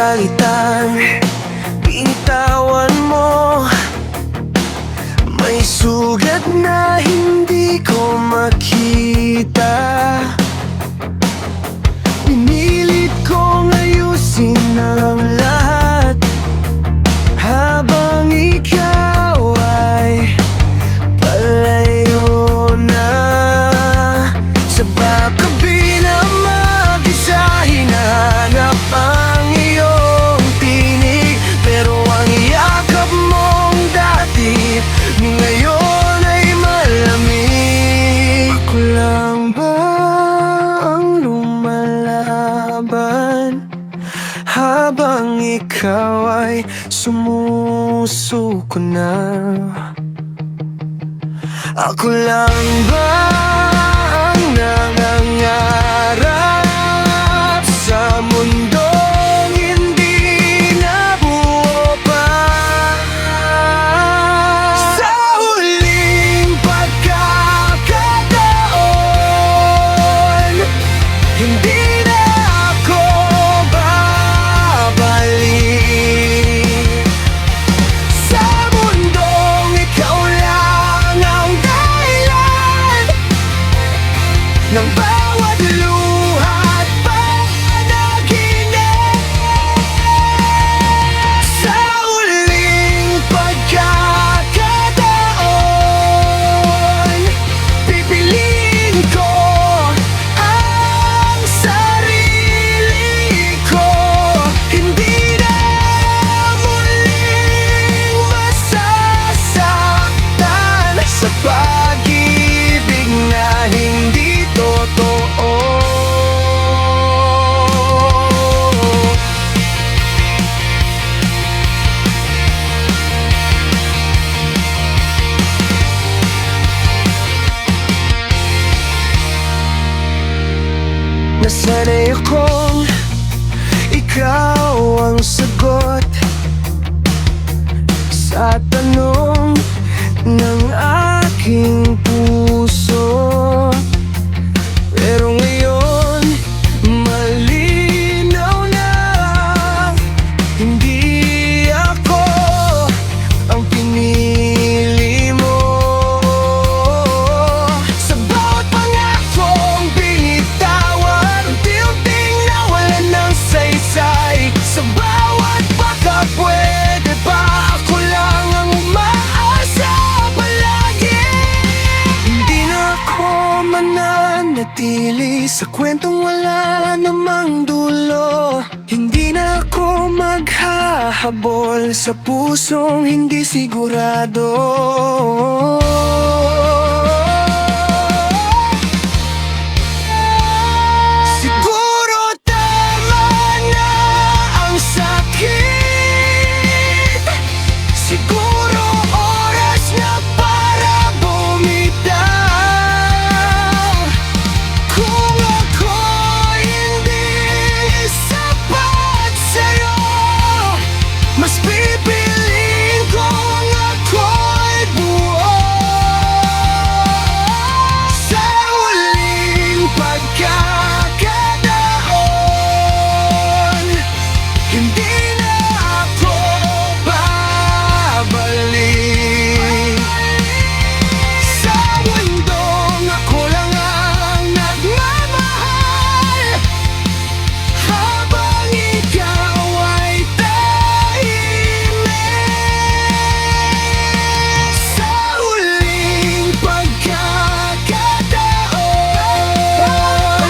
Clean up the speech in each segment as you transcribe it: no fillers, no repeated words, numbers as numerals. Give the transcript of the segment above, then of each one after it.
salitang binitawan mo. May sugat na hindi ko makita. Pinilit kong ayusin ang lahat habang ikaw ay palayo na. Sa bakabi na mag-isa, hinahanap ang iyong tinig. Pero ang yakap mong dati ngayon ay malamig. Ako lang ba ang lumalaban habang ikaw ay sumusuko na? Ako lang ba ang nangangarap sa mundong hindi nabuo pa? Sa huling pagkakataon, hindi na ako babalik sa mundong ikaw lang ang dahilan ng bawat luha at panaginip. Sa huling pagkakataon, pipiliin ko ang sarili ko. Hindi na muling masasaktan sa pag-ibig na hindi totoo. Nasanay akong ikaw ang sagot sa tanong ng aking puso. Pero ngayon, malinaw na hindi ako ang pinili mo. Sa bawat pangakong binitawan, unti-unting nawalan ng saysay. Sa bawat baka pwede pa, ako lang ang umaasa palagi. Hindi na ako mananatili sa kwentong wala namang dulo. Hindi na ako maghahabol sa pusong hindi sigurado. Siguro tama na ang sakit. Siguro oras na para bumitaw. Kung ako hindi sapat sa'yo, mas pipiliin kong ako'y buo. Sa huling pagkakataon, hindi na ako babalik sa mundong ako lang ang nagmamahal habang ikaw ay tahimik. Sa huling pagkakataon,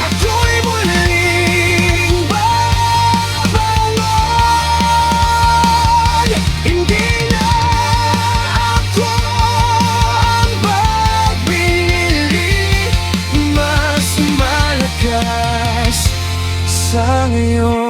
ako'y muling babangon. Hindi na ako ang babili, mas malakas sa ngayon.